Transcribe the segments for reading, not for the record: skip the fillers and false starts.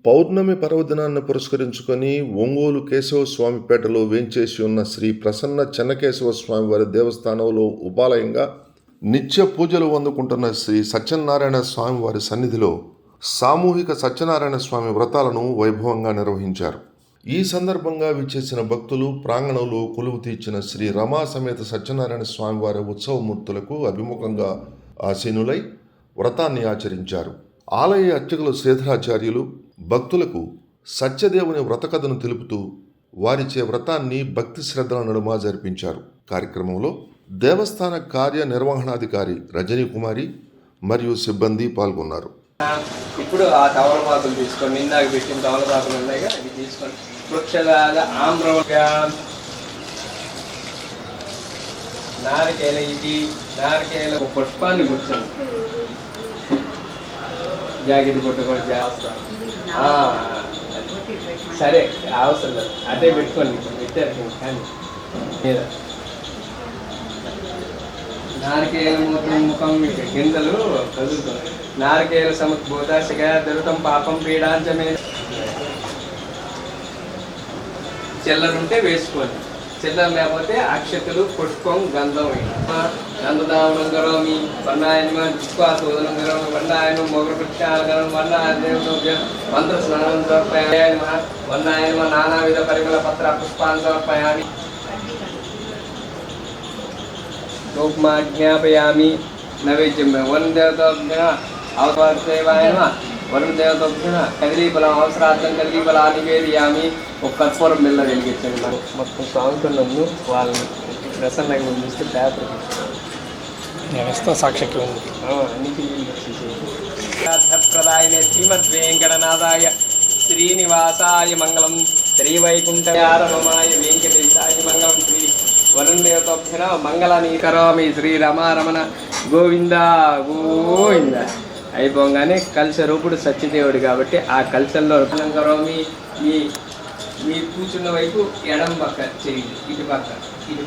పౌర్ణమి పర్వదినాన్ని పురస్కరించుకొని ఒంగోలు కేశవస్వామిపేటలో వేంచేసి ఉన్న శ్రీ ప్రసన్న చెన్నకేశవ స్వామి వారి దేవస్థానంలో ఉపాలయంగా నిత్య పూజలు అందుకుంటున్న శ్రీ సత్యనారాయణ స్వామి వారి సన్నిధిలో సామూహిక సత్యనారాయణ స్వామి వ్రతాలను వైభవంగా నిర్వహించారు. ఈ సందర్భంగా విచ్చేసిన భక్తులు ప్రాంగణంలో కొలువు తీర్చిన శ్రీ రమా సమేత సత్యనారాయణ స్వామి వారి ఉత్సవమూర్తులకు అభిముఖంగా ఆసీనులై వ్రతాన్ని ఆచరించారు. ఆలయ అర్చకులు శ్రీధరాచార్యులు భక్తులకు సత్యదేవుని వ్రతకథను తెలుపుతూ వారిచే వ్రతాన్ని భక్తి శ్రద్ధల నడుమ జరిపించారు. కార్యక్రమంలో దేవస్థాన కార్యనిర్వహణాధికారి రజనీ కుమారి మరియు సిబ్బంది పాల్గొన్నారు. ఇప్పుడు ఆ తవలపాకులు తీసుకొని నిందాక పెట్టిన తవలపాకులు ఉన్నాయి అవి తీసుకొని వృక్షలాగ ఆమ్రవగా నారికేల ఇది నారికేల పుష్పాన్ని కూర్చొని జాకెట్ కొట్టుకొని చేస్తాం. సరే అవసరం లేదు, అదే పెట్టుకోండి. పెట్టారు కానీ మీద నారికేల ముఖం గింజలు కదులుతుంది. నారికేల సముద్భూతగా దొరుకుతాం పాపం పీడాంచమే. చెల్లరుంటే వేసుకోండి, చెల్లరు లేకపోతే అక్షతలు పుష్పం గంధం గంధదావనం కరోమి వర్ణాయన దిక్వాసోదనం కరోమి వర్ణాయన మొగృక్షాలకరం వర్ణాయన మంత్ర స్నానం సమర్పయామి వర్ణాయన నానావిధ పరిమళ పత్ర పుష్పాన్ని సమర్పయామి లోక్మా జ్ఞాపయామి నైవేద్యం వరుణ దేవతాభ్య అవతారదేవాయ వరుణ దేవతాభ్య కదిలీఫలం అవసరార్థం కదిలీఫలాన్ని నివేదయామి. ఒక కర్పూరం బిళ్ళ వెలిగించండి. మొత్తం సాగుతున్నందు వాళ్ళని ప్రసన్నంగా ఉండిస్తే పేపర్ వ్యవస్థ సాక్షికి ఉంది. ప్రదాయనే శ్రీమద్ వెంకటనాథాయ శ్రీనివాసాయ మంగళం శ్రీవైకుంఠారమమాయ వెంకటేశాయ మంగళం శ్రీ వరుణ దేవతాభ్య మంగళాన్ని కరోమి శ్రీ రమారమణ గోవింద గోవింద. అయిపోగానే కలశ రూపుడు సత్యదేవుడు కాబట్టి ఆ కలశంలో కరోమి మీరు కూర్చున్న వైపు ఎడం పక్క చేయండి, ఇటు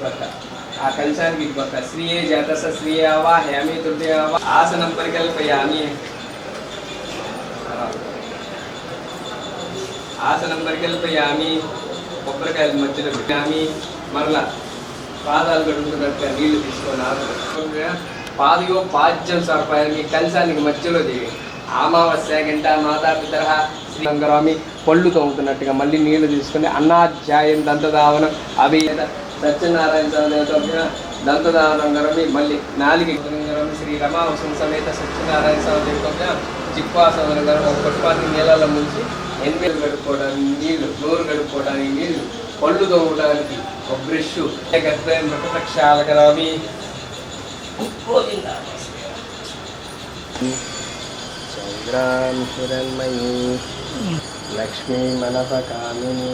పక్క ఆ కలశానికి ఇటు పక్క శ్రీయే జాతస శ్రీయావా హేమి తృతీయావా ఆసనం పరికల్పయామి. ఆసనం పరికల్పయామి. కొబ్బరికాయల మధ్యలో పెట్టామి. మరలా పాదాలు కడుగుతున్నట్టుగా నీళ్లు తీసుకొని పాదయో పాద్యం సర్పాయామి. మీ కలశానికి మధ్యలో చేయండి. అమావాస్య గంట మాతాపితర శ్రీరంగరామి పళ్ళు తోముతున్నట్టుగా మళ్ళీ నీళ్లు తీసుకుని అన్నాధ్యాయం దంతదావనం అవి సత్యనారాయణ దేవత దంతదావనం గరమి మళ్ళీ నాలుగు శ్రీ రమావసం సమేత సత్యనారాయణ దేవత చిక్వాసనం గరం ఒక పుష్పాన్ని నీళ్ళలో ముంచి ఎనిమిది గడుపుకోవడానికి నీళ్లు, నోరు గడుపుకోవడానికి నీళ్లు, పళ్ళు తోమడానికి ఒక బ్రష్ ప్రక్షాళ గరామి. చంద్రాం హిరణ్మయీ లక్ష్మీ మనపకామినీ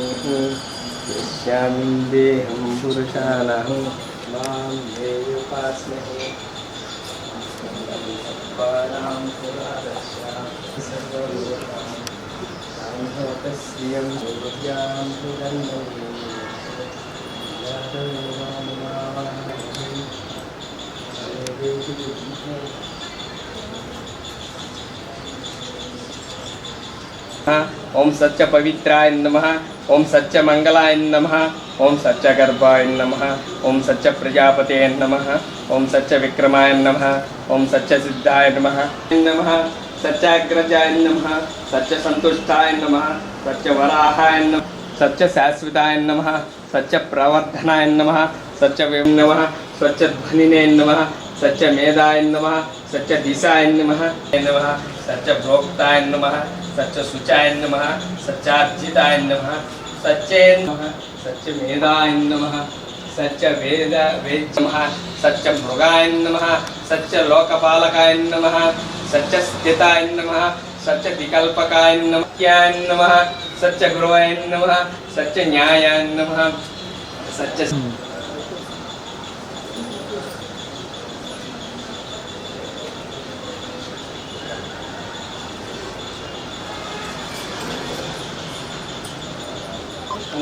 యస్యామి దేహం పురుషానహం మాం దేయోపాస్మహే సర్వాణాం పురాదస్యాం సర్వలోకాం సాంఘోతస్యం సూర్యాం హిరణ్మయీ ఓం సత్య పవిత్రాయ నమః. ఓం సత్య మంగళాయ నమః. ఓం సత్య గర్భాయ నమః. ఓం సత్య ప్రజాపతయ నమః. ఓం సత్య విక్రమాయ నమః. ఓం సత్య సిద్ధాయ నమః నమః. సత్యాగ్రజాయ నమః. సత్య సంతుష్టాయ నమః. సత్య వరాహాయ నమః. సత్య శాశ్వతాయ నమః. సత్య ప్రవర్ధనాయ నమః. సత్య నమః. సత్య ధ్వనినే నమః. సత్య మేధాయ నమః. సత్య దిశాయ నమః నమః. సత్య భోక్తాయ నమః. సత్య శుచాయ నమః. సత్యార్జితాయ నమః. సత్యే నమః. సత్య మేధాయ నమః. సత్య వేద వేద్యమః. సత్య మృగాయ నమః. సత్య లోకపాలకాయ నమః. సత్య స్థితాయ నమః. సత్య వికల్పకాయ నమః. సత్య గురవాయ నమః. సత్య న్యాయాయ నమః. సత్య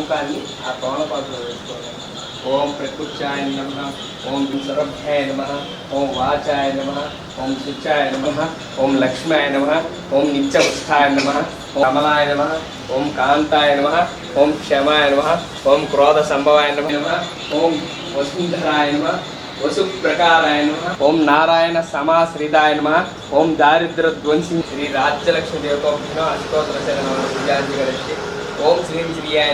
ముఖాన్ని ఆ తోమపాకులో వేసుకోవాలి. ఓం ప్రకృత్యాయ నమః. ఓం సరభ్యాయ నమః. ఓం వాచాయ నమః. ఓం శుచాయ నమః. ఓం లక్ష్మాయ నమః. ఓం నిత్యవస్థాయ నమః. ఓం కమలాయ నమః, ఓం కాంతాయ నమః, ఓం క్షమాయ నమః, ఓం క్రోధ సంభవాయ నమః, ఓం వసుంధరాయ నమః, వసుప్రకారాయ నమః, ఓం నారాయణ సమాశ్రితాయ నమః, ఓం దారిద్ర్య ధ్వంసి శ్రీ రాజ్యలక్ష్మి దేవతో అష్టోత్తర శరణం పూజాంజలి ఓం శ్రీ శ్రీయాయ